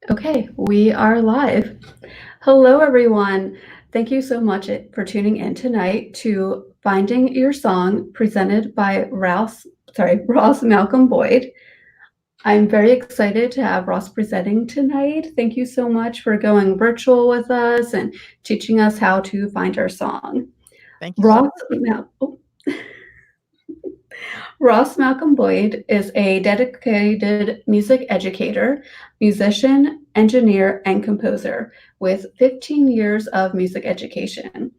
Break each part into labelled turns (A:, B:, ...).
A: Okay, we are live. Hello, everyone. Thank you so much for tuning in tonight to Finding Your Song, presented by Ross Malcolm Boyd. I'm very excited to have Ross presenting tonight. Thank you so much for going virtual with us and teaching us how to find our song.
B: Thank you so
A: Ross,
B: much.
A: now, Ross Malcolm Boyd is a dedicated music educator, musician, engineer, and composer with 15 years of music education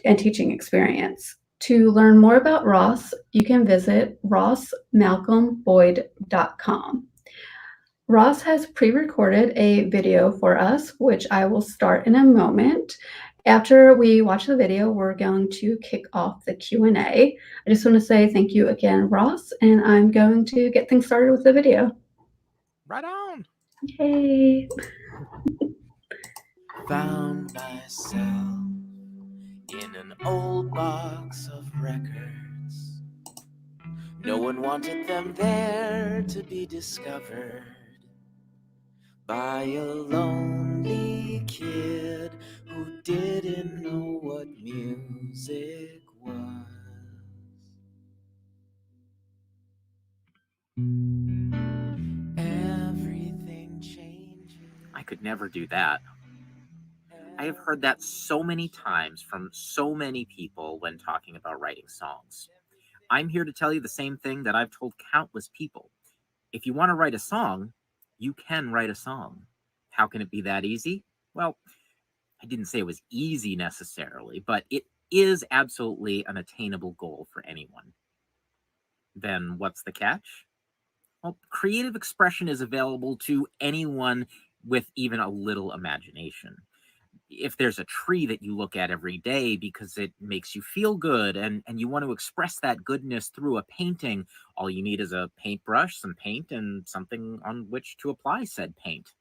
A: and teaching experience. To learn more about Ross, you can visit rossmalcolmboyd.com. Ross has pre-recorded a video for us, which I will start in a moment. After we watch the video, we're going to kick off the Q&A. I just want to say thank you again, Ross, and I'm going to get things started with the video.
B: Right on.
A: Yay!
C: Found myself in an old box of records. No one wanted them there to be discovered by a lonely kid who didn't know what music was. Everything changes.
B: I could never do that. I have heard that so many times from so many people when talking about writing songs. I'm here to tell you the same thing that I've told countless people. If you want to write a song, you can write a song. How can it be that easy? Well, I didn't say it was easy necessarily, but it is absolutely an attainable goal for anyone. Then what's the catch? Well, creative expression is available to anyone with even a little imagination. If there's a tree that you look at every day because it makes you feel good and you want to express that goodness through a painting, all you need is a paintbrush, some paint, and something on which to apply said paint.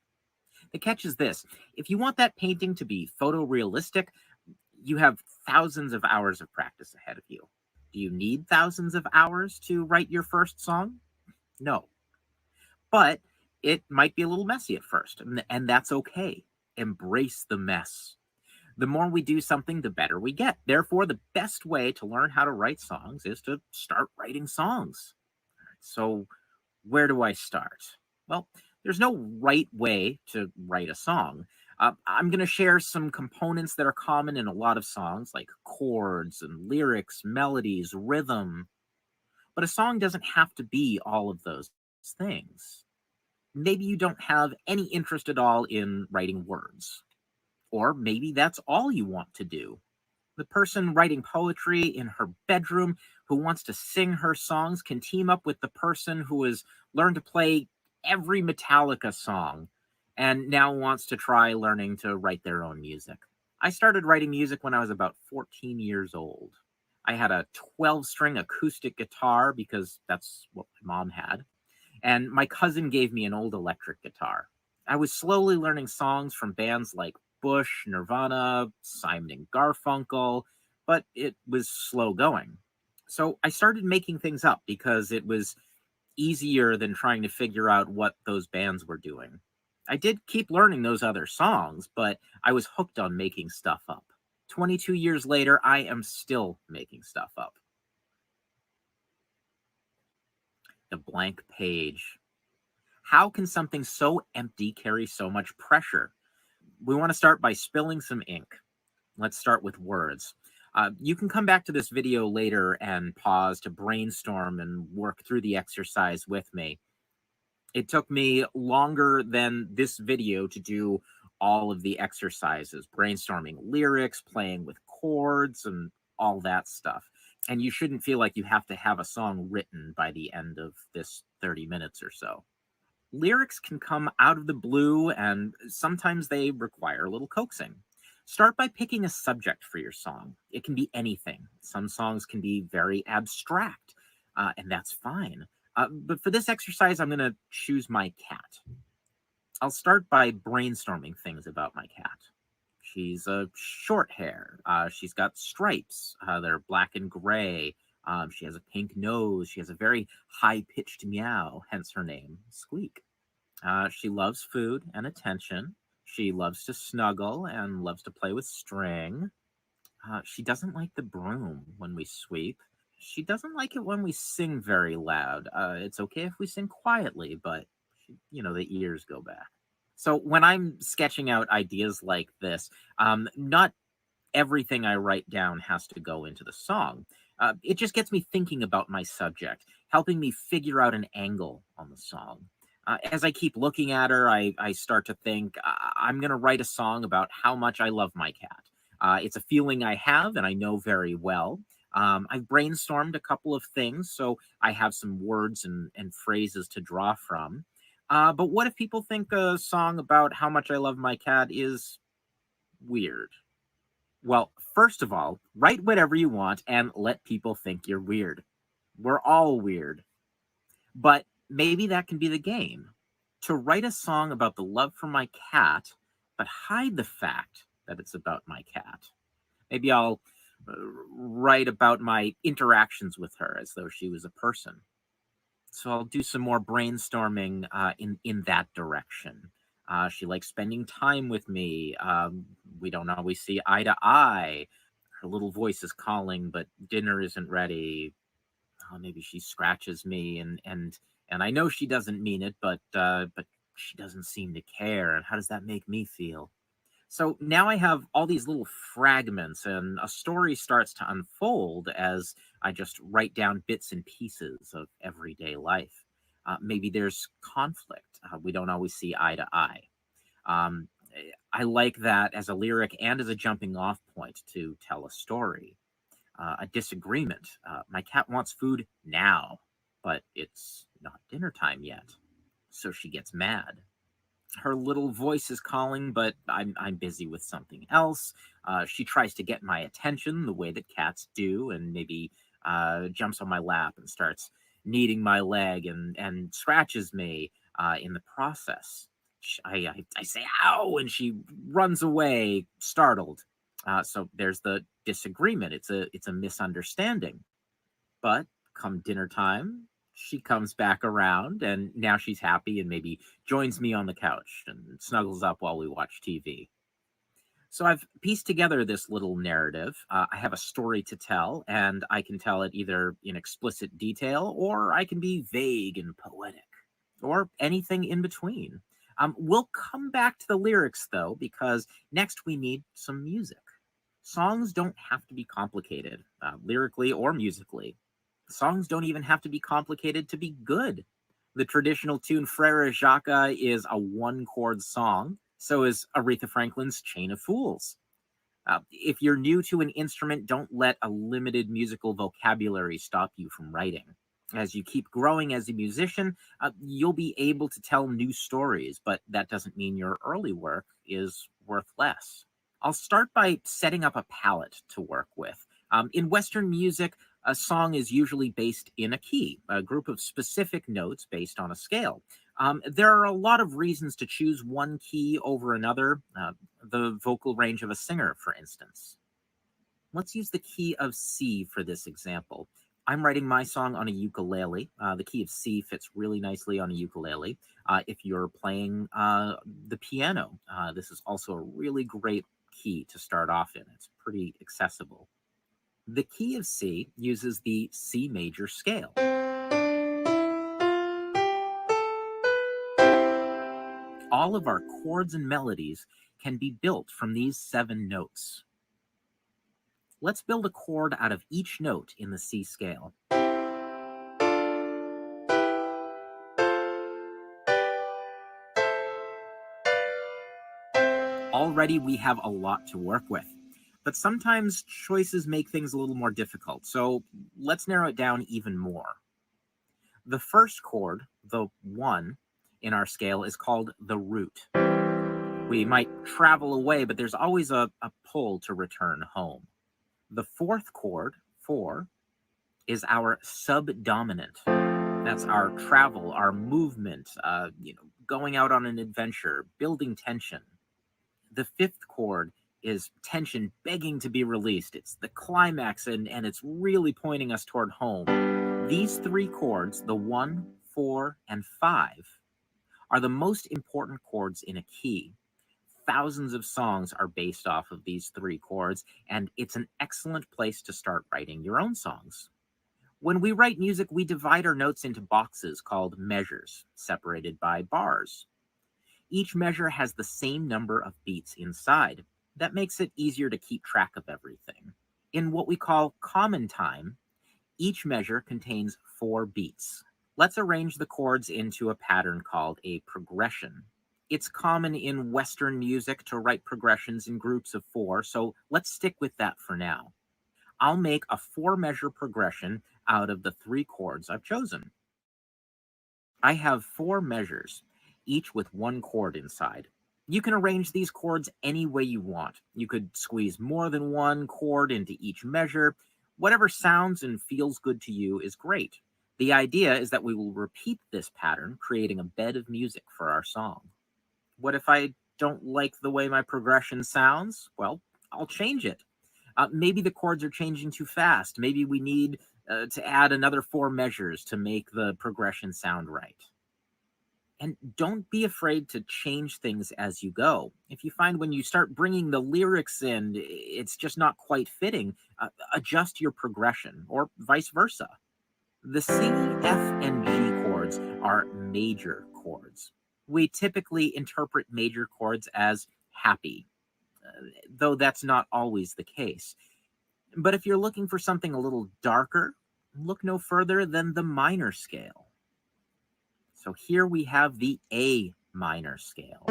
B: The catch is this: if you want that painting to be photorealistic, you have thousands of hours of practice ahead of you. Do you need thousands of hours to write your first song? No. But it might be a little messy at first, and that's okay. Embrace the mess. The more we do something, the better we get. Therefore, the best way to learn how to write songs is to start writing songs. So, where do I start? Well, there's no right way to write a song. I'm going to share some components that are common in a lot of songs, like chords and lyrics, melodies, rhythm. But a song doesn't have to be all of those things. Maybe you don't have any interest at all in writing words, or maybe that's all you want to do. The person writing poetry in her bedroom who wants to sing her songs can team up with the person who has learned to play every Metallica song and now wants to try learning to write their own music. I started writing music when I was about 14 years old. I had a 12-string acoustic guitar because that's what my mom had, and my cousin gave me an old electric guitar. I was slowly learning songs from bands like Bush, Nirvana, Simon and Garfunkel, but it was slow going. So I started making things up because it was easier than trying to figure out what those bands were doing. I did keep learning those other songs, but I was hooked on making stuff up. 22 years later, I am still making stuff up. The blank page. How can something so empty carry so much pressure? We want to start by spilling some ink. Let's start with words. You can come back to this video later and pause to brainstorm and work through the exercise with me. It took me longer than this video to do all of the exercises, brainstorming lyrics, playing with chords, and all that stuff. And you shouldn't feel like you have to have a song written by the end of this 30 minutes or so. Lyrics can come out of the blue, and sometimes they require a little coaxing. Start by picking a subject for your song. It can be anything. Some songs can be very abstract, and that's fine. But for this exercise, I'm going to choose my cat. I'll start by brainstorming things about my cat. She's a short hair. She's got stripes. They're black and gray. She has a pink nose. She has a very high pitched meow, hence her name, Squeak. She loves food and attention. She loves to snuggle and loves to play with string. She doesn't like the broom when we sweep. She doesn't like it when we sing very loud. It's okay if we sing quietly, but the ears go back. So when I'm sketching out ideas like this, not everything I write down has to go into the song. It just gets me thinking about my subject, helping me figure out an angle on the song. As I keep looking at her, I start to think I'm going to write a song about how much I love my cat. It's a feeling I have and I know very well. I've brainstormed a couple of things, so I have some words and phrases to draw from. But what if people think a song about how much I love my cat is weird? Well, first of all, write whatever you want and let people think you're weird. We're all weird. But maybe that can be the game. To write a song about the love for my cat, but hide the fact that it's about my cat. Maybe I'll write about my interactions with her as though she was a person. So I'll do some more brainstorming in that direction. She likes spending time with me. We don't always see eye to eye. Her little voice is calling, but dinner isn't ready. Maybe she scratches me, and I know she doesn't mean it, but she doesn't seem to care. And how does that make me feel? So now I have all these little fragments, and a story starts to unfold as I just write down bits and pieces of everyday life. Maybe there's conflict. We don't always see eye to eye. Um, I like that as a lyric and as a jumping off point to tell a story. A disagreement. My cat wants food now, but it's not dinner time yet. So she gets mad. Her little voice is calling, but I'm busy with something else. She tries to get my attention the way that cats do, and maybe jumps on my lap and starts kneading my leg and scratches me in the process. I say ow, and she runs away, startled. So there's the disagreement. It's a misunderstanding. But come dinner time, she comes back around and now she's happy and maybe joins me on the couch and snuggles up while we watch TV. So I've pieced together this little narrative. I have a story to tell, and I can tell it either in explicit detail or I can be vague and poetic or anything in between. We'll come back to the lyrics though, because next we need some music. Songs don't have to be complicated, lyrically or musically. Songs don't even have to be complicated to be good. The traditional tune Frere Jacques is a one chord song, so is Aretha Franklin's Chain of Fools. If you're new to an instrument, don't let a limited musical vocabulary stop you from writing. As you keep growing as a musician, you'll be able to tell new stories, but that doesn't mean your early work is worth less. I'll start by setting up a palette to work with. In Western music, a song is usually based in a key, a group of specific notes based on a scale. There are a lot of reasons to choose one key over another, the vocal range of a singer, for instance. Let's use the key of C for this example. I'm writing my song on a ukulele. The key of C fits really nicely on a ukulele. If you're playing the piano, this is also a really great key to start off in. It's pretty accessible. The key of C uses the C major scale. All of our chords and melodies can be built from these 7 notes. Let's build a chord out of each note in the C scale. Already we have a lot to work with, but sometimes choices make things a little more difficult, so let's narrow it down even more. The first chord, the 1 in our scale, is called the root. We might travel away, but there's always a pull to return home. The fourth chord, 4, is our subdominant. That's our travel, our movement, going out on an adventure, building tension. The fifth chord is tension begging to be released. It's the climax, and it's really pointing us toward home. These 3 chords, the 1, 4, and 5, are the most important chords in a key. Thousands of songs are based off of these three chords, and it's an excellent place to start writing your own songs. When we write music, we divide our notes into boxes called measures, separated by bars. Each measure has the same number of beats inside. That makes it easier to keep track of everything. In what we call common time, each measure contains 4 beats. Let's arrange the chords into a pattern called a progression. It's common in Western music to write progressions in groups of 4, so let's stick with that for now. I'll make a 4-measure progression out of the 3 chords I've chosen. I have 4 measures, each with 1 chord inside. You can arrange these chords any way you want. You could squeeze more than 1 chord into each measure. Whatever sounds and feels good to you is great. The idea is that we will repeat this pattern, creating a bed of music for our song. What if I don't like the way my progression sounds? Well, I'll change it. Maybe the chords are changing too fast. Maybe we need to add another 4 measures to make the progression sound right. And don't be afraid to change things as you go. If you find when you start bringing the lyrics in, it's just not quite fitting, adjust your progression or vice versa. The C, F, and G chords are major chords. We typically interpret major chords as happy, though that's not always the case. But if you're looking for something a little darker, look no further than the minor scale. So here we have the A minor scale.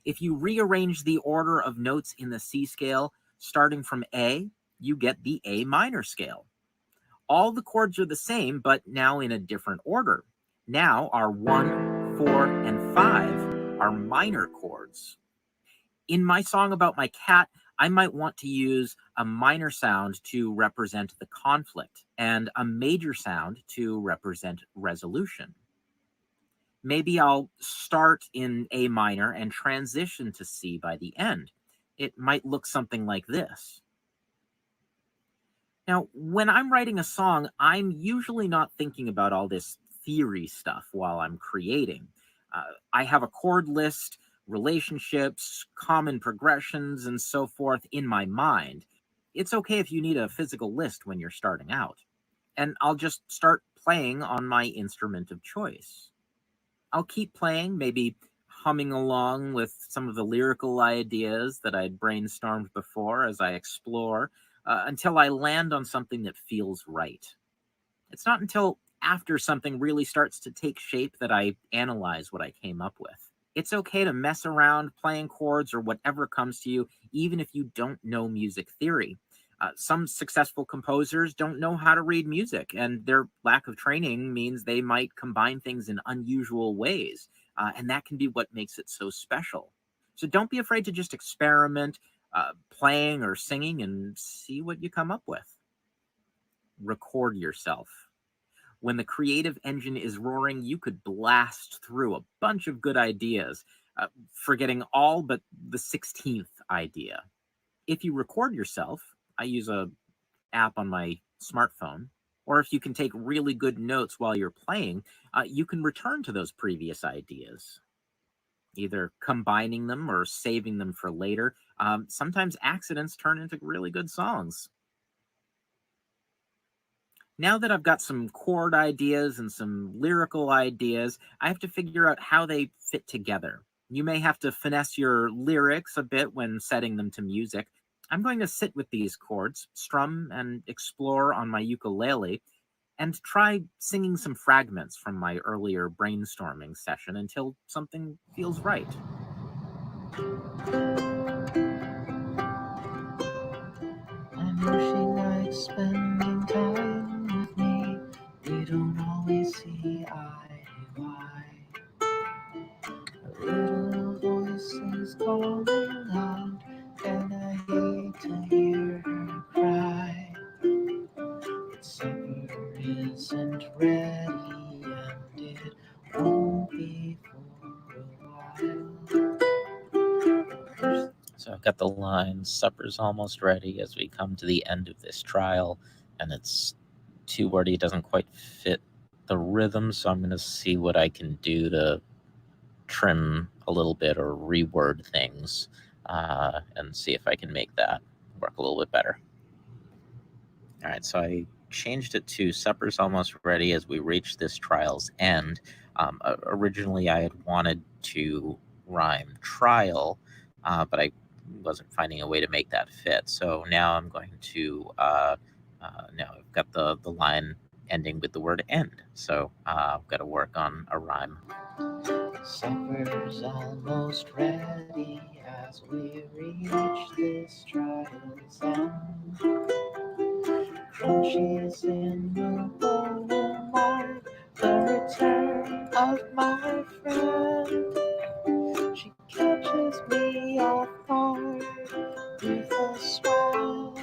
B: If you rearrange the order of notes in the C scale, starting from A, you get the A minor scale. All the chords are the same, but now in a different order. Now our 1, 4, and 5 are minor chords. In my song about my cat, I might want to use a minor sound to represent the conflict and a major sound to represent resolution. Maybe I'll start in A minor and transition to C by the end. It might look something like this. Now, when I'm writing a song, I'm usually not thinking about all this theory stuff while I'm creating. I have a chord list, relationships, common progressions, and so forth in my mind. It's okay if you need a physical list when you're starting out. And I'll just start playing on my instrument of choice. I'll keep playing, maybe humming along with some of the lyrical ideas that I'd brainstormed before as I explore, until I land on something that feels right. It's not until after something really starts to take shape that I analyze what I came up with. It's okay to mess around playing chords or whatever comes to you, even if you don't know music theory. Some successful composers don't know how to read music, and their lack of training means they might combine things in unusual ways, and that can be what makes it so special. So don't be afraid to just experiment, playing or singing, and see what you come up with. Record yourself. When the creative engine is roaring, you could blast through a bunch of good ideas, forgetting all but the 16th idea. If you record yourself, I use a app on my smartphone, or if you can take really good notes while you're playing, you can return to those previous ideas, either combining them or saving them for later. Sometimes accidents turn into really good songs. Now that I've got some chord ideas and some lyrical ideas, I have to figure out how they fit together. You may have to finesse your lyrics a bit when setting them to music. I'm going to sit with these chords, strum and explore on my ukulele, and try singing some fragments from my earlier brainstorming session until something feels right.
C: I know she likes spending time with me. We don't always see eye to eye. A little voice is calling out, and I hate to hear her cry. But supper isn't ready, and it won't be for a while.
B: So I've got the line, supper's almost ready, as we come to the end of this trial, and it's too wordy. It doesn't quite fit the rhythm, so I'm going to see what I can do to trim a little bit or reword things and see if I can make that work a little bit better. All right, so I changed it to supper's almost ready as we reach this trial's end. Originally, I had wanted to rhyme trial, but I wasn't finding a way to make that fit. So now I'm going to, now I've got the line ending with the word end. So I've got to work on a rhyme.
C: Supper's almost ready as we reach this trial's end. Crunchies in the bowl will mark the return of my friend. She catches me off guard with a smile.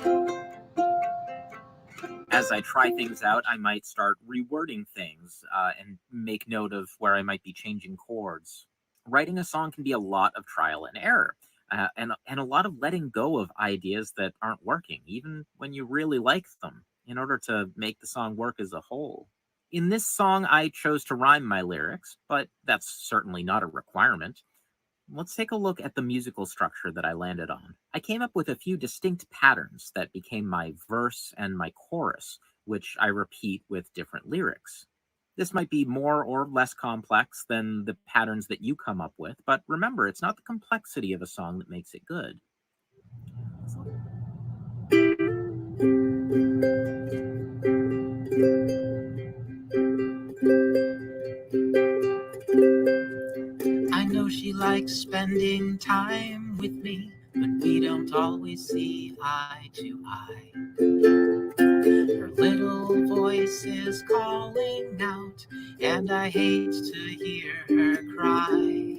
B: As I try things out, I might start rewording things and make note of where I might be changing chords. Writing a song can be a lot of trial and error, and a lot of letting go of ideas that aren't working, even when you really like them, in order to make the song work as a whole. In this song, I chose to rhyme my lyrics, but that's certainly not a requirement. Let's take a look at the musical structure that I landed on. I came up with a few distinct patterns that became my verse and my chorus, which I repeat with different lyrics. This might be more or less complex than the patterns that you come up with, but remember, it's not the complexity of a song that makes it good.
C: I know she likes spending time with me, but we don't always see eye to eye. Her little voice is calling out, and I hate to hear her cry.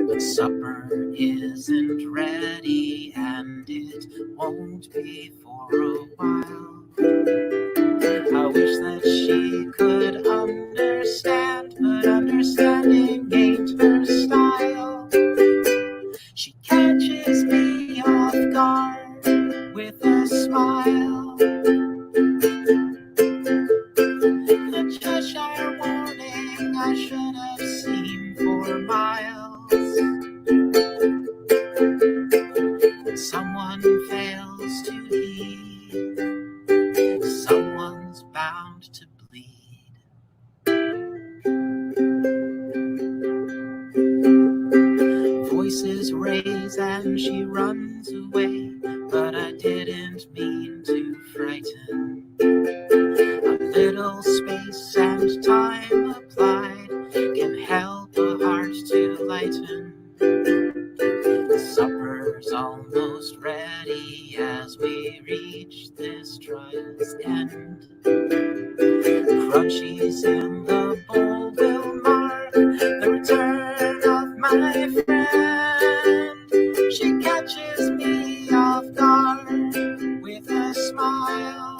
C: But supper isn't ready, and it won't be for a while. I wish that she could understand, but understanding ain't her style. She catches me off guard with a smile. A Cheshire warning I should have seen for miles. When someone fails to heed, someone's bound to bleed. Voices raise and she runs away, but I didn't mean to frighten. A little space and time applied can help a heart to lighten. Supper's almost ready as we reach this trial's end. Crunchies in the bowl will mark the return of my friend. She catches me off guard with a smile.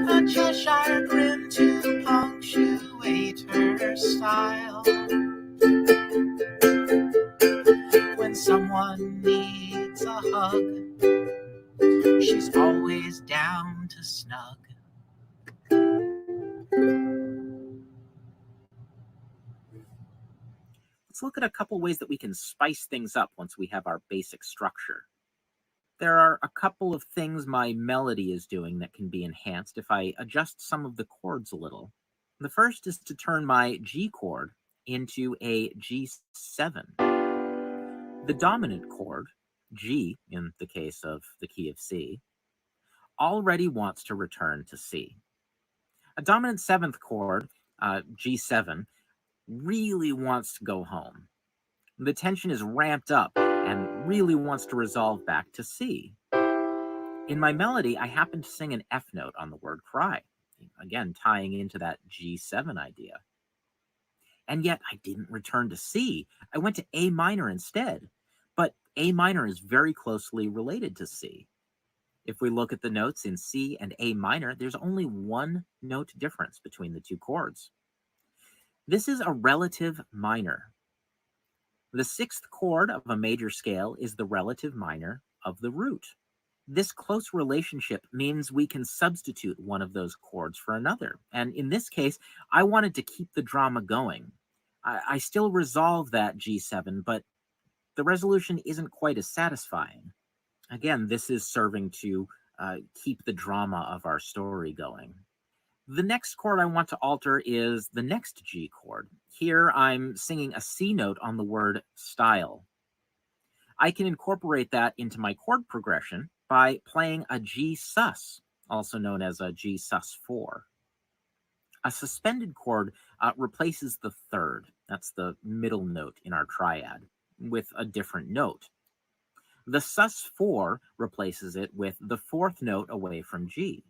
C: A Cheshire grin to punctuate her style. When someone needs a hug, she's always down to snug.
B: Let's look at a couple ways that we can spice things up once we have our basic structure. There are a couple of things my melody is doing that can be enhanced if I adjust some of the chords a little. The first is to turn my G chord into a G7. The dominant chord, G in the case of the key of C, already wants to return to C. A dominant seventh chord, G7, really wants to go home. The tension is ramped up and really wants to resolve back to C. In my melody, I happen to sing an F note on the word cry, again, tying into that G7 idea. And yet I didn't return to C. I went to A minor instead. But A minor is very closely related to C. If we look at the notes in C and A minor, there's only one note difference between the two chords. This is a relative minor. The sixth chord of a major scale is the relative minor of the root. This close relationship means we can substitute one of those chords for another. And in this case, I wanted to keep the drama going. I still resolve that G7, but the resolution isn't quite as satisfying. Again, this is serving to keep the drama of our story going. The next chord I want to alter is the next G chord. Here I'm singing a C note on the word style. I can incorporate that into my chord progression by playing a G sus, also known as a G sus4. A suspended chord replaces the third, that's the middle note in our triad, with a different note. The sus4 replaces it with the fourth note away from G.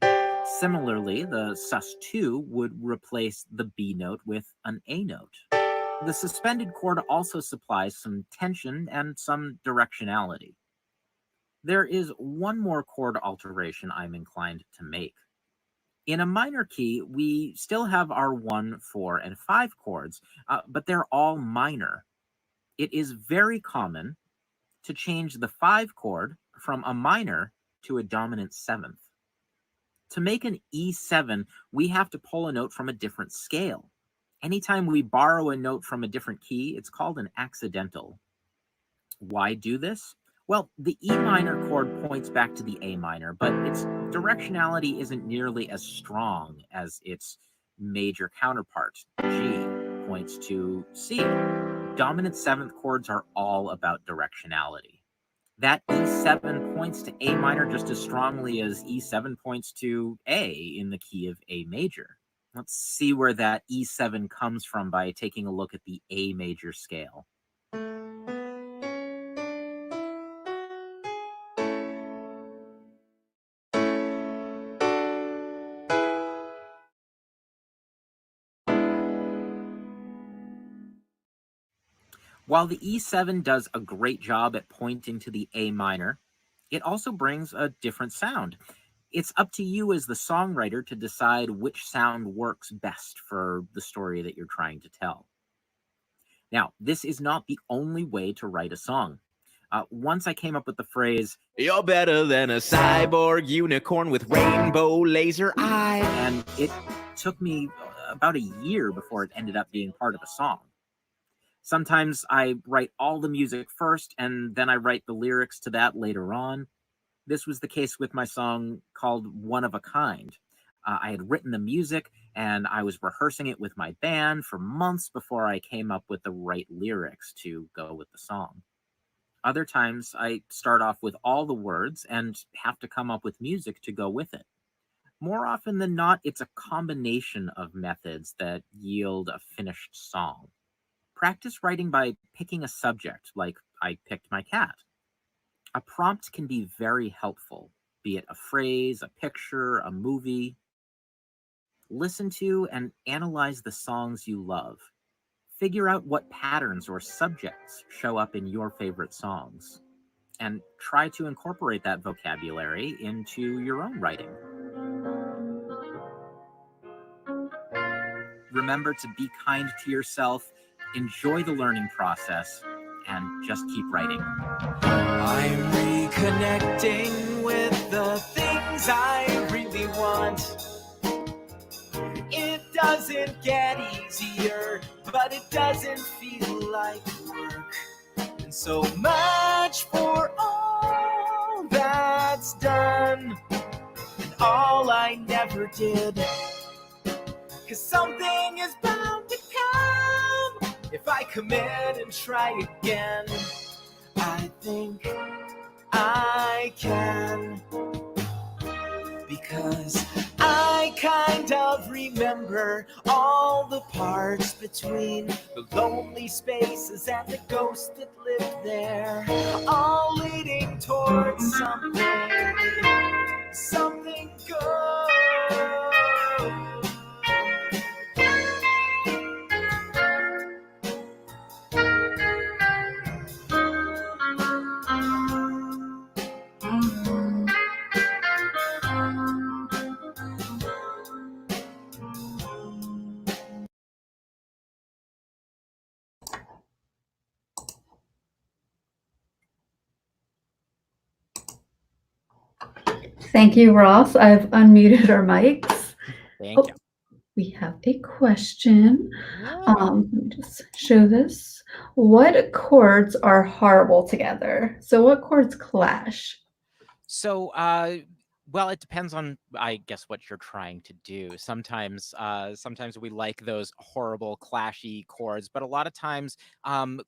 B: Similarly, the sus2 would replace the B note with an A note. The suspended chord also supplies some tension and some directionality. There is one more chord alteration I'm inclined to make. In a minor key, we still have our 1, 4, and 5 chords, but they're all minor. It is very common to change the 5 chord from a minor to a dominant 7th. To make an E7, we have to pull a note from a different scale. Anytime we borrow a note from a different key, it's called an accidental. Why do this? Well, the E minor chord points back to the A minor, but its directionality isn't nearly as strong as its major counterpart. G points to C. Dominant 7th chords are all about directionality. That E7 points to A minor just as strongly as E7 points to A in the key of A major. Let's see where that E7 comes from by taking a look at the A major scale. While the E7 does a great job at pointing to the A minor, it also brings a different sound. It's up to you as the songwriter to decide which sound works best for the story that you're trying to tell. Now, this is not the only way to write a song. Once I came up with the phrase,
C: "You're better than a cyborg unicorn with rainbow laser eyes,"
B: and it took me about a year before it ended up being part of a song. Sometimes I write all the music first, and then I write the lyrics to that later on. This was the case with my song called One of a Kind. I had written the music, and I was rehearsing it with my band for months before I came up with the right lyrics to go with the song. Other times, I start off with all the words and have to come up with music to go with it. More often than not, it's a combination of methods that yield a finished song. Practice writing by picking a subject, like I picked my cat. A prompt can be very helpful, be it a phrase, a picture, a movie. Listen to and analyze the songs you love. Figure out what patterns or subjects show up in your favorite songs, and try to incorporate that vocabulary into your own writing. Remember to be kind to yourself, enjoy the learning process, and just keep writing.
C: I'm reconnecting with the things I really want. It doesn't get easier, but it doesn't feel like work. And so much for all that's done, and all I never did. 'Cause something is bound to come if I commit and try again. I think I can, because I kind of remember all the parts between the lonely spaces and the ghost that lived there, all leading towards something good.
A: Thank you, Ross. I've unmuted our mics.
B: Thank you.
A: Oh, we have a question.
B: Yeah.
A: Let me just show this. What chords are horrible together? So what chords clash?
B: So, well, it depends on, I guess, what you're trying to do. Sometimes we like those horrible, clashy chords, but a lot of times,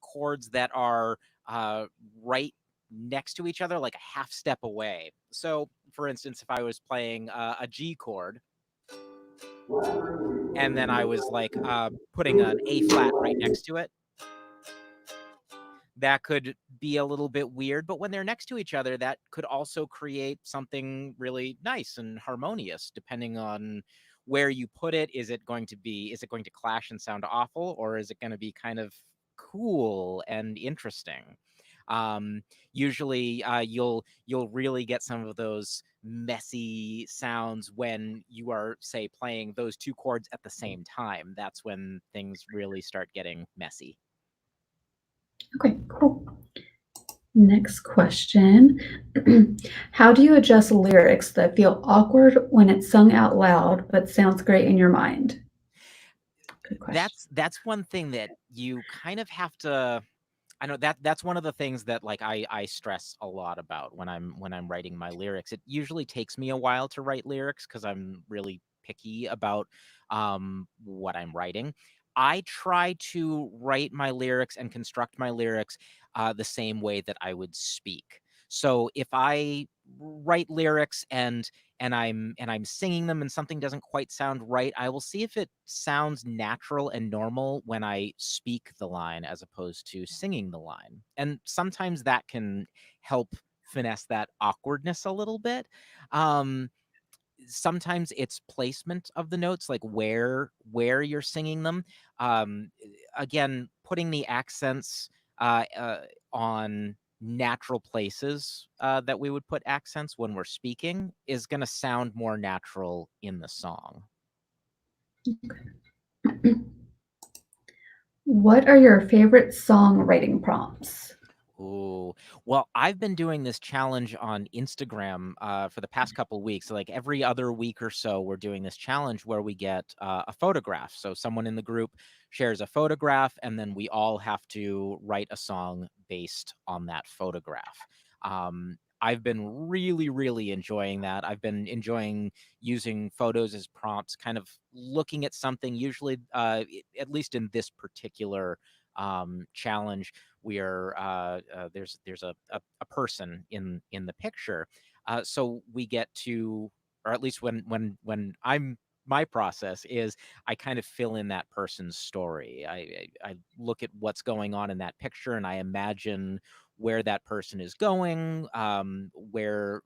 B: chords that are uh, right next to each other, like a half step away. So, for instance, if I was playing a G chord, and then I was like putting an A flat right next to it, that could be a little bit weird, but when they're next to each other, that could also create something really nice and harmonious depending on where you put it. Is it going to clash and sound awful, or is it going to be kind of cool and interesting? Um, Usually, you'll really get some of those messy sounds when you are, say, playing those two chords at the same time. That's when things really start getting messy.
A: Okay, cool. Next question. How do you adjust lyrics that feel awkward when it's sung out loud but sounds great in your mind? Good question.
B: That's one thing that you kind of have to. I know that's one of the things that, like, I stress a lot about when I'm writing my lyrics. It usually takes me a while to write lyrics because I'm really picky about what I'm writing. I try to write my lyrics and construct my lyrics the same way that I would speak. So if I write lyrics and I'm singing them and something doesn't quite sound right, I will see if it sounds natural and normal when I speak the line as opposed to singing the line. And sometimes that can help finesse that awkwardness a little bit. Um, Sometimes it's placement of the notes, like where you're singing them. Um, Again, putting the accents on natural places that we would put accents when we're speaking is going to sound more natural in the song.
A: What are your favorite songwriting prompts?
B: Ooh. Well, I've been doing this challenge on Instagram for the past couple weeks. So, like, every other week or so, we're doing this challenge where we get a photograph. So someone in the group shares a photograph, and then we all have to write a song based on that photograph. I've been really, really enjoying that. I've been enjoying using photos as prompts, kind of looking at something. Usually, at least in this particular challenge, we are there's a person in the picture, so we get to, or at least when I'm, my process is I kind of fill in that person's story. I look at what's going on in that picture and I imagine where that person is going, where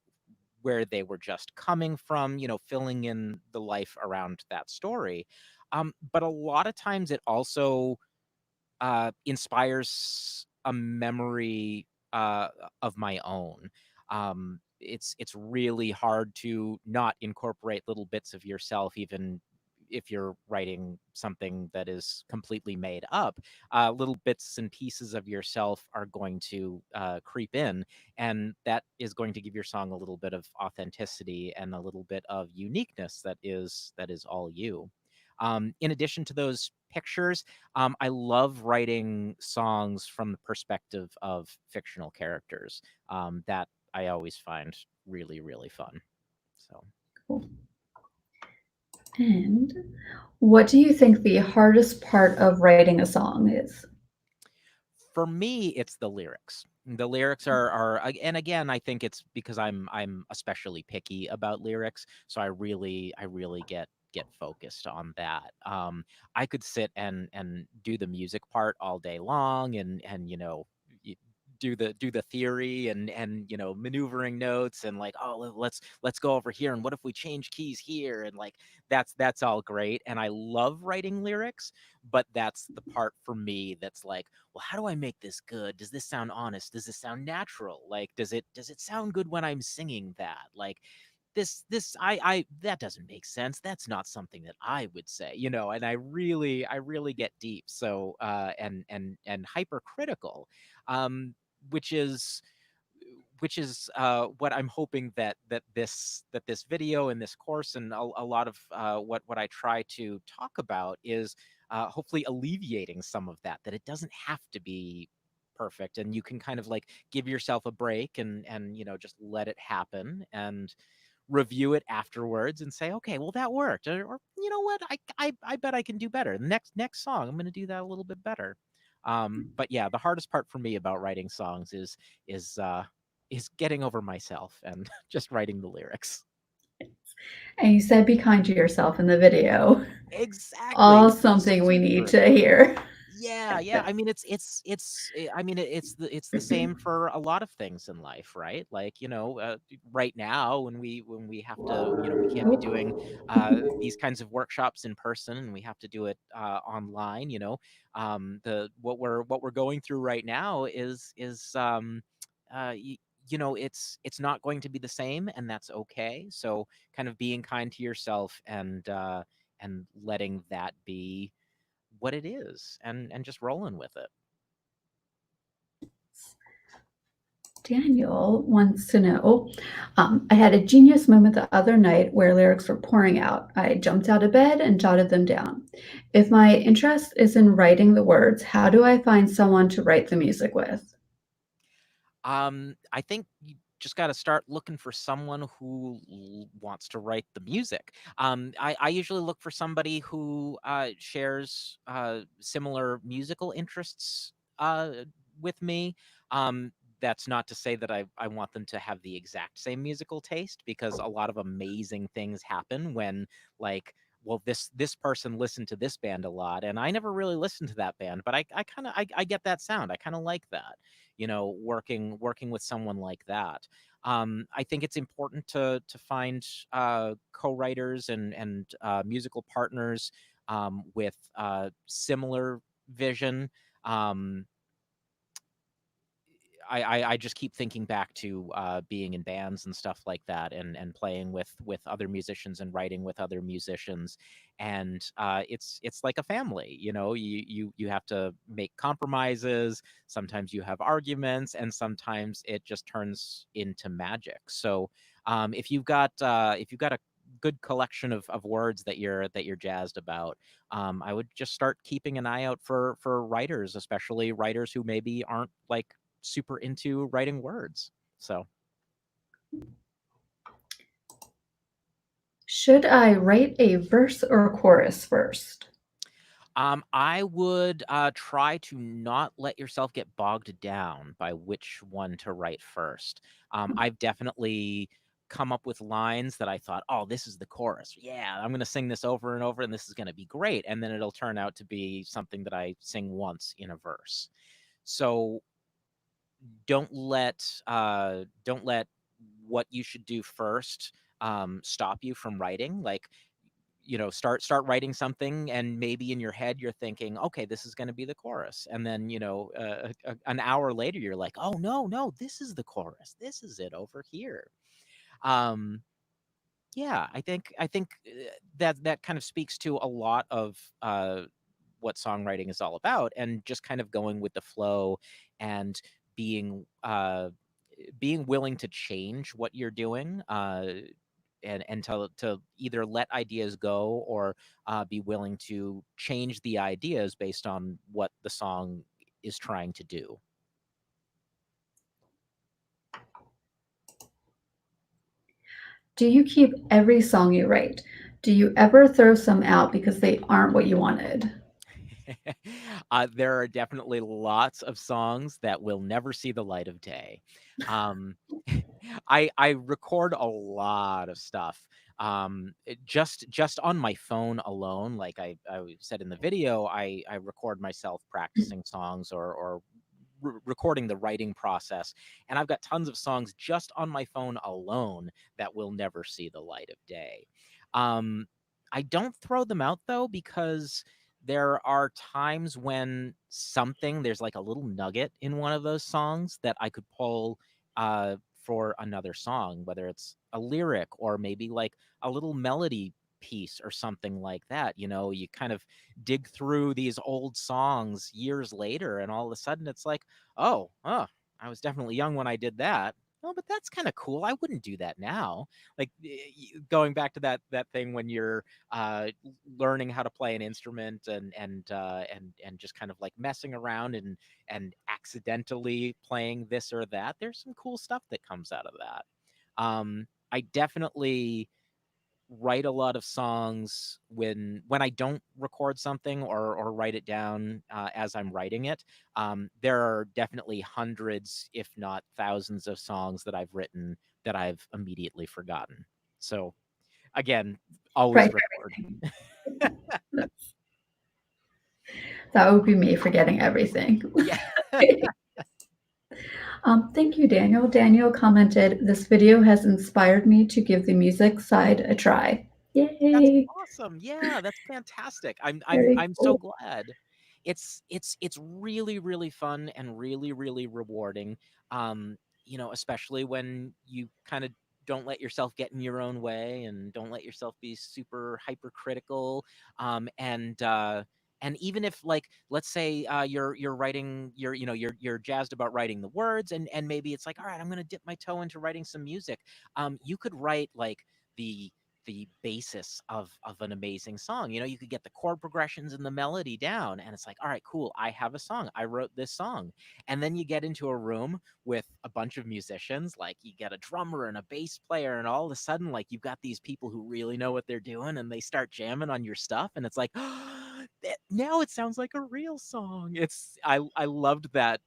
B: they were just coming from, filling in the life around that story. But a lot of times it also inspires a memory of my own. It's really hard to not incorporate little bits of yourself, even if you're writing something that is completely made up. Little bits and pieces of yourself are going to creep in, and that is going to give your song a little bit of authenticity and a little bit of uniqueness that is all you. In addition to those pictures, I love writing songs from the perspective of fictional characters. That I always find really, really fun. So
A: Cool. And what do you think the hardest part of writing a song is?
B: for me, it's the lyrics. The lyrics and again, I think it's because I'm especially picky about lyrics, so I really get focused on that. I could sit and do the music part all day long, and y- do the theory and maneuvering notes, and like, oh, let's go over here, and what if we change keys here, and like that's all great, and I love writing lyrics, but that's the part for me that's like, well, how do I make this good? Does this sound honest? Does this sound natural? Like, does it sound good when I'm singing that? Like, this I that doesn't make sense. That's not something that I would say, and I really get deep. So and hypercritical, um which is which is what I'm hoping that this video and this course and a lot of what I try to talk about is hopefully alleviating some of that. That it doesn't have to be perfect, and you can kind of like give yourself a break and just let it happen and review it afterwards and say, okay, well that worked, or you know what, I bet I can do better. Next song, I'm going to do that a little bit better. But yeah, the hardest part for me about writing songs is uh, is getting over myself and just writing the lyrics.
A: And you said be kind to yourself in the video.
B: Exactly.
A: All something we need
B: Super
A: to hear.
B: Yeah, yeah. I mean, it's the same for a lot of things in life, right? Like, right now when we have to, we can't be doing these kinds of workshops in person, and we have to do it online. The what we're going through right now is uh, y- it's not going to be the same, and that's okay. So, kind of being kind to yourself and letting that be what it is and just rolling with it.
A: Daniel wants to know, I had a genius moment the other night where lyrics were pouring out. I jumped out of bed and jotted them down. If my interest is in writing the words, how do I find someone to write the music with?
B: I think you just got to start looking for someone who wants to write the music. I usually look for somebody who shares similar musical interests with me. Um, that's not to say that I want them to have the exact same musical taste, because a lot of amazing things happen when, like, well, this person listened to this band a lot and I never really listened to that band, but I kind of I get that sound. I kind of like that, working with someone like that. I think it's important to find co-writers and musical partners with similar vision. Um, I just keep thinking back to being in bands and stuff like that, and playing with other musicians and writing with other musicians, and it's like a family. You have to make compromises. Sometimes you have arguments, and sometimes it just turns into magic. So if you've got a good collection of words that you're jazzed about, I would just start keeping an eye out for writers, especially writers who maybe aren't like super into writing words. So
A: Should I write a verse or a chorus first?
B: I would try to not let yourself get bogged down by which one to write first. I've definitely come up with lines that I thought, oh, this is the chorus. Yeah, I'm going to sing this over and over, and this is going to be great. And then it'll turn out to be something that I sing once in a verse. So don't let what you should do first stop you from writing. Like, start writing something, and maybe in your head you're thinking, okay, this is going to be the chorus, and then an hour later you're like, oh, no, this is the chorus, this is it over here. um yeah, I think that kind of speaks to a lot of what songwriting is all about, and just kind of going with the flow and being being willing to change what you're doing, and to either let ideas go, or be willing to change the ideas based on what the song is trying to do.
A: Do you keep every song you write? Do you ever throw some out because they aren't what you wanted?
B: There are definitely lots of songs that will never see the light of day. Um, I record a lot of stuff. Just on my phone alone, like I said in the video, I record myself practicing songs, or recording the writing process, and I've got tons of songs just on my phone alone that will never see the light of day. Um, I don't throw them out though, because there are times when there's like a little nugget in one of those songs that I could pull for another song, whether it's a lyric or maybe like a little melody piece or something like that. You kind of dig through these old songs years later, and all of a sudden it's like, oh, I was definitely young when I did that. Oh, but that's kind of cool. I wouldn't do that now. Like going back to that thing when you're learning how to play an instrument and just kind of like messing around and accidentally playing this or that. There's some cool stuff that comes out of that. I definitely write a lot of songs when I don't record something or write it down as I'm writing it. There are definitely hundreds, if not thousands, of songs that I've written that I've immediately forgotten. So again, always
A: Write
B: record.
A: everything. That would be me forgetting everything.
B: Yeah,
A: Thank you, Daniel. Daniel commented, "This video has inspired me to give the music side a try."
B: that's
A: Yay!
B: awesome. Yeah, that's fantastic.
A: Very
B: I'm so
A: cool.
B: glad. It's really really fun and really really rewarding. Um, especially when you kind of don't let yourself get in your own way and don't let yourself be super hypercritical. And even if like let's say you're writing you're jazzed about writing the words and maybe it's like all right, I'm gonna dip my toe into writing some music. You could write like the the basis of an amazing song. You could get the chord progressions and the melody down and it's like, all right, cool, I have a song. I wrote this song. And then you get into a room with a bunch of musicians, like you get a drummer and a bass player and all of a sudden like you've got these people who really know what they're doing and they start jamming on your stuff and it's like now it sounds like a real song. I loved that,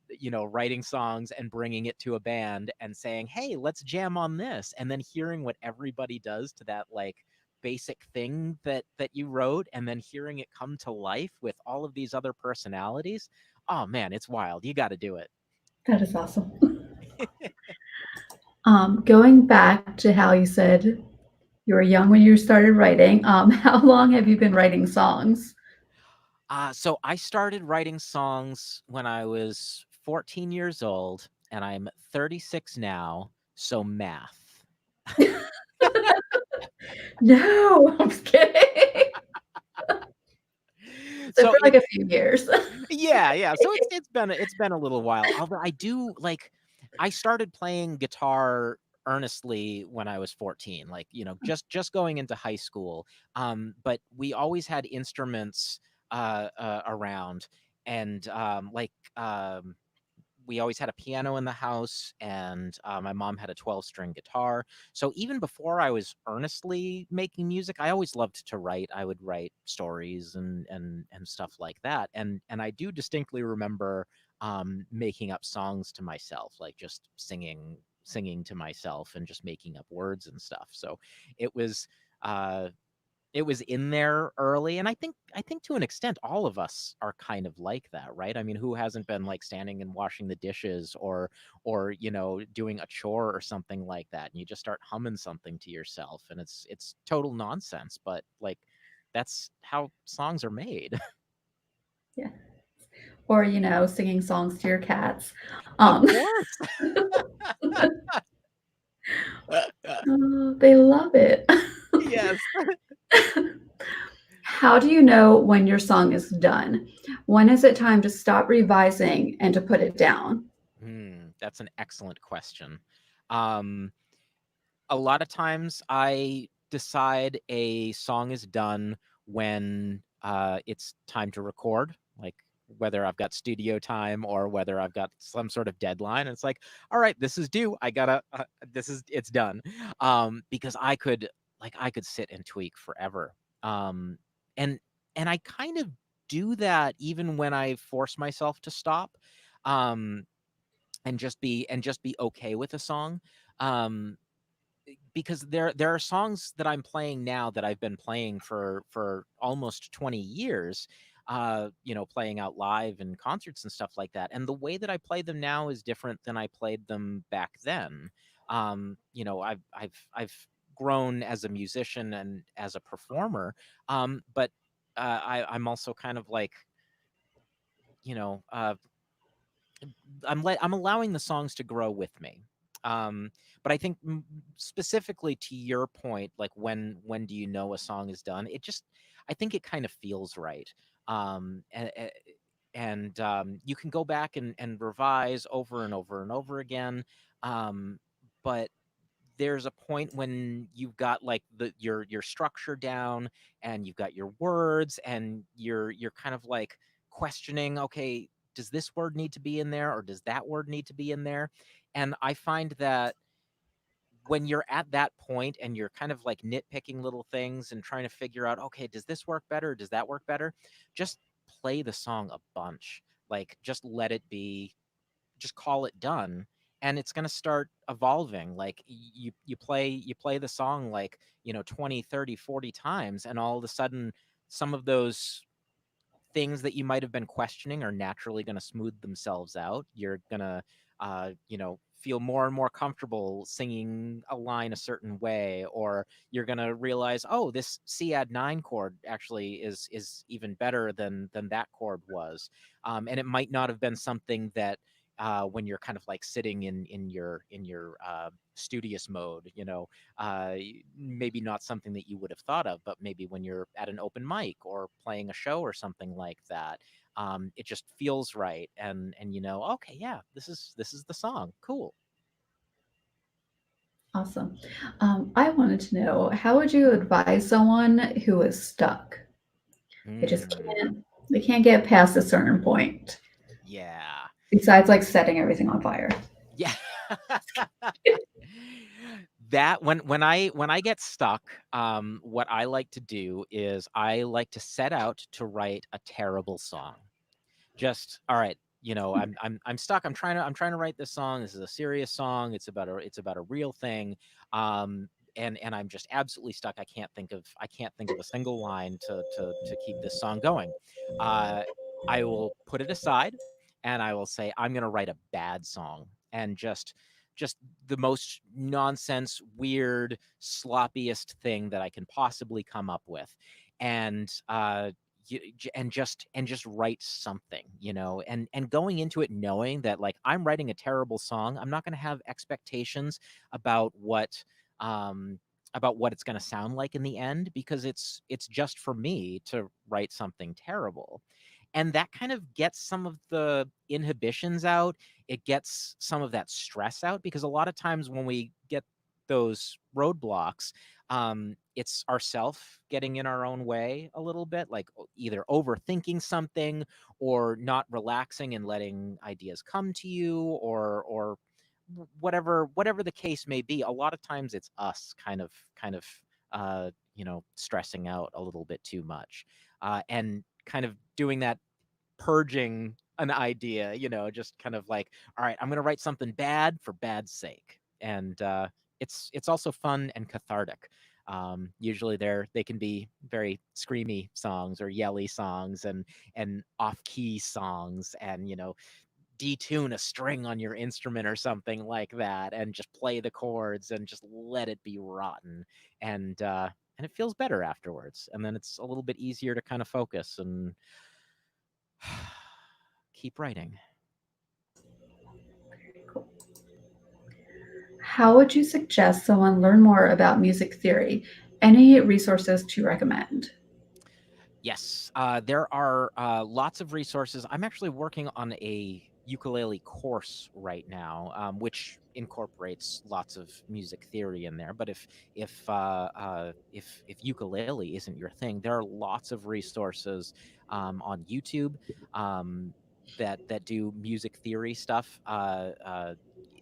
B: writing songs and bringing it to a band and saying, "Hey, let's jam on this." And then hearing what everybody does to that like basic thing that you wrote and then hearing it come to life with all of these other personalities. Oh man, it's wild. You got to do it.
A: That is awesome. Going back to how you said you were young when you started writing, how long have you been writing songs?
B: So I started writing songs when I was 14 years old and I'm 36 now, so math.
A: No, I'm just kidding. So
B: So
A: for like a few years.
B: yeah, yeah. So it's been a little while. Although I do like I started playing guitar earnestly when I was 14, like, just going into high school. But we always had instruments around and we always had a piano in the house and my mom had a 12-string guitar. So even before I was earnestly making music, I always loved to write. I would write stories and stuff like that. And I do distinctly remember making up songs to myself, like just singing to myself and just making up words and stuff. So it was uh it was in there early, and I think to an extent all of us are kind of like that, right? I mean, who hasn't been like standing and washing the dishes or doing a chore or something like that and you just start humming something to yourself and it's total nonsense, but like that's how songs are made.
A: Yeah. Or, singing songs to your cats.
B: Of
A: Um,
B: course.
A: they love it.
B: Yes.
A: How do you know when your song is done? When is it time to stop revising and to put it down?
B: That's an excellent question. um a lot of times I decide a song is done when it's time to record, like whether I've got studio time or whether I've got some sort of deadline. It's like, all right, this is due. I gotta, it's done. Because I could sit and tweak forever. Um, and, and I kind of do that even when I force myself to stop. Um, and just be okay with a song. Um, because there are songs that I'm playing now that I've been playing for almost 20 years, playing out live and concerts and stuff like that. And the way that I play them now is different than I played them back then. I've grown as a musician and as a performer, but I'm also kind of like, you know, uh, I'm allowing the songs to grow with me. But I think specifically to your point, like when do you know a song is done? I think it kind of feels right. And you can go back and revise over and over and over again. Um, but there's a point when you've got like your structure down, and you've got your words, and you're kind of like questioning, okay, does this word need to be in there, or does that word need to be in there? And I find that when you're at that point and you're kind of like nitpicking little things and trying to figure out, okay, does this work better? Does that work better? Just play the song a bunch. Like, just let it be, just call it done, and it's going to start evolving. Like, you play the song like, 20, 30, 40 times, and all of a sudden some of those things that you might have been questioning are naturally going to smooth themselves out. You're going to, feel more and more comfortable singing a line a certain way, or you're going to realize, oh, this C add 9 chord actually is even better than that chord was. And it might not have been something that, when you're kind of like sitting in your studious mode, maybe not something that you would have thought of, but maybe when you're at an open mic or playing a show or something like that, it just feels right, and okay, yeah, this is the song. Cool.
A: Awesome. I wanted to know, how would you advise someone who is stuck? They just
B: Mm,
A: can't get past a certain point.
B: yeah.
A: Besides, like, setting everything on fire.
B: Yeah. That when I get stuck, what I like to do is I like to set out to write a terrible song. Just, all right, I'm stuck. I'm trying to write this song. This is a serious song. It's about a real thing. And I'm just absolutely stuck. I can't think of a single line to keep this song going. uh I will put it aside, and I will say, I'm going to write a bad song, and just the most nonsense, weird, sloppiest thing that I can possibly come up with. And and just write something, and going into it knowing that, like, I'm writing a terrible song. I'm not going to have expectations about um what it's going to sound like in the end, because it's just for me to write something terrible. And that kind of gets some of the inhibitions out. It gets some of that stress out, because a lot of times when we get those roadblocks, it's ourself getting in our own way a little bit, like either overthinking something, or not relaxing and letting ideas come to you, or whatever the case may be. A lot of times it's us kind of stressing out a little bit too much, and kind of doing that, purging an idea, just kind of like, all right, I'm going to write something bad for bad's sake. And it's also fun and cathartic. Usually they can be very screamy songs or yelly songs, and off key songs, and detune a string on your instrument or something like that, and just play the chords and just let it be rotten. And it feels better afterwards, and then it's a little bit easier to kind of focus and keep writing.
A: Cool. How would you suggest someone learn more about music theory? Any resources to recommend?
B: Yes, there are lots of resources. I'm actually working on a ukulele course right now, which incorporates lots of music theory in there. But if ukulele isn't your thing, there are lots of resources on YouTube, um, that do music theory stuff.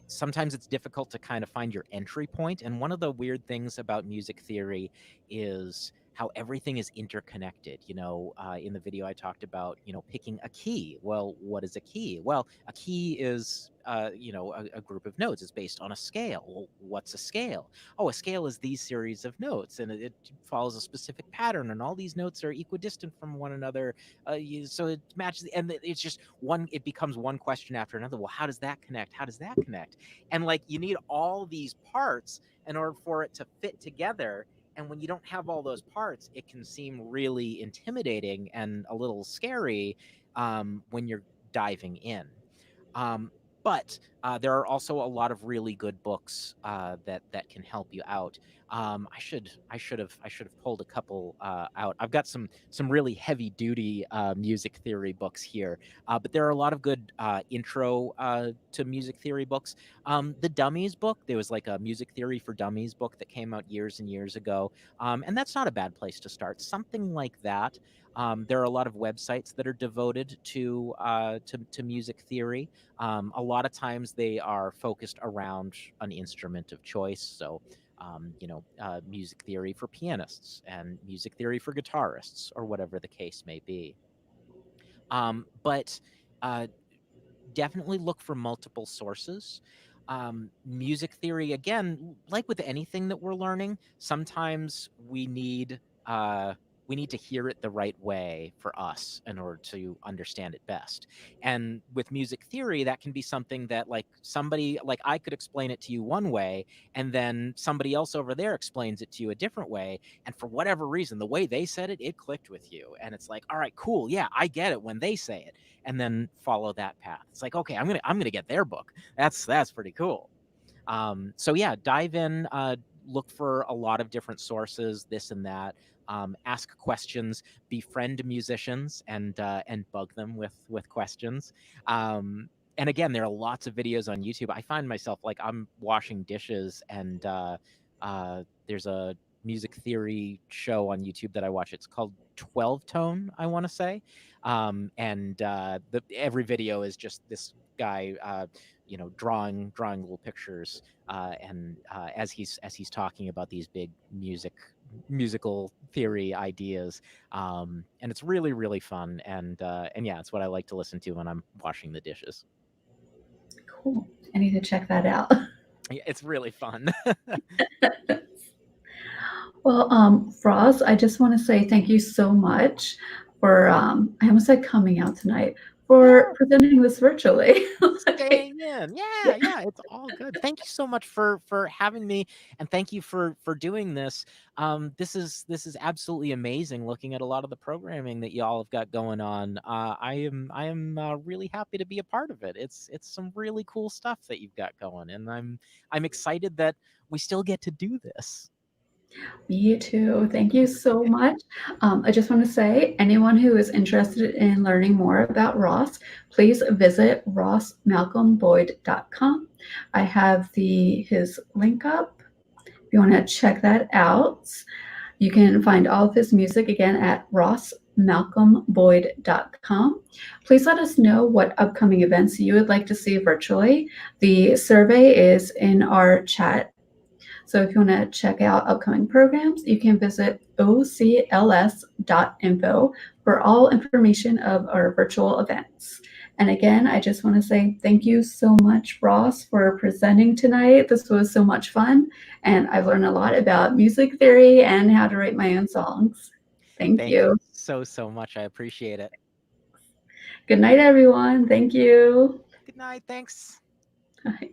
B: Sometimes it's difficult to kind of find your entry point. And one of the weird things about music theory is how everything is interconnected. In the video I talked about, picking a key. Well, what is a key? Well, a key is, a group of notes. It's based on a scale. Well, what's a scale? Oh, a scale is these series of notes, and it follows a specific pattern, and all these notes are equidistant from one another. So it matches, and it's just one. It becomes one question after another. Well, how does that connect? How does that connect? And like, you need all these parts in order for it to fit together. And when you don't have all those parts, it can seem really intimidating and a little scary, when you're diving in. Um, but there are also a lot of really good books that can help you out. I should have pulled a couple out. I've got some really heavy duty music theory books here, but there are a lot of good intro to music theory books. The Dummies book, there was like a music theory for dummies book that came out years and years ago, and that's not a bad place to start. Something like that. There are a lot of websites that are devoted to music theory. A lot of times they are focused around an instrument of choice. So, music theory for pianists and music theory for guitarists, or whatever the case may be. But uh, Definitely look for multiple sources. Music theory, again, like with anything that we're learning, sometimes we need to hear it the right way for us in order to understand it best. And with music theory, that can be something that, like, somebody like I could explain it to you one way, and then somebody else over there explains it to you a different way. And for whatever reason, the way they said it, it clicked with you. And it's like, all right, cool. Yeah, I get it when they say it, and then follow that path. It's like, okay, I'm gonna get their book. That's pretty cool. So yeah, dive in, look for a lot of different sources, this and that. Ask questions, befriend musicians, and bug them with questions. And again, there are lots of videos on YouTube. I find myself, like, I'm washing dishes, and there's a music theory show on YouTube that I watch. It's called 12 Tone, I want to say. And every video is just this guy, drawing little pictures, and as he's talking about these big musical theory ideas, and it's really really fun, and yeah, it's what I like to listen to when I'm washing the dishes.
A: Cool. I need to check that out.
B: Yeah, it's really fun.
A: Well, Roz, I just want to say thank you so much for, I almost said coming out tonight,
B: Yeah,
A: for presenting this virtually. Like,
B: staying in. Yeah,
A: yeah,
B: yeah, it's all good. Thank you so much for having me, and thank you for doing this. This is absolutely amazing. Looking at a lot of the programming that y'all have got going on, I am really happy to be a part of it. It's some really cool stuff that you've got going, and I'm excited that we still get to do this.
A: me too. Thank you so much. I just want to say, anyone who is interested in learning more about Ross, please visit rossmalcolmboyd.com. I have his link up if you want to check that out. You can find all of his music again at rossmalcolmboyd.com. Please let us know what upcoming events you would like to see virtually. The survey is in our chat. So if you want to check out upcoming programs, you can visit ocls.info for all information of our virtual events. And again, I just want to say thank you so much, Ross, for presenting tonight. This was so much fun, and I've learned a lot about music theory and how to write my own songs. Thank
B: Thank you
A: you.
B: so much. I appreciate it.
A: Good night, everyone. Thank you.
B: Good night. Thanks.
A: Bye.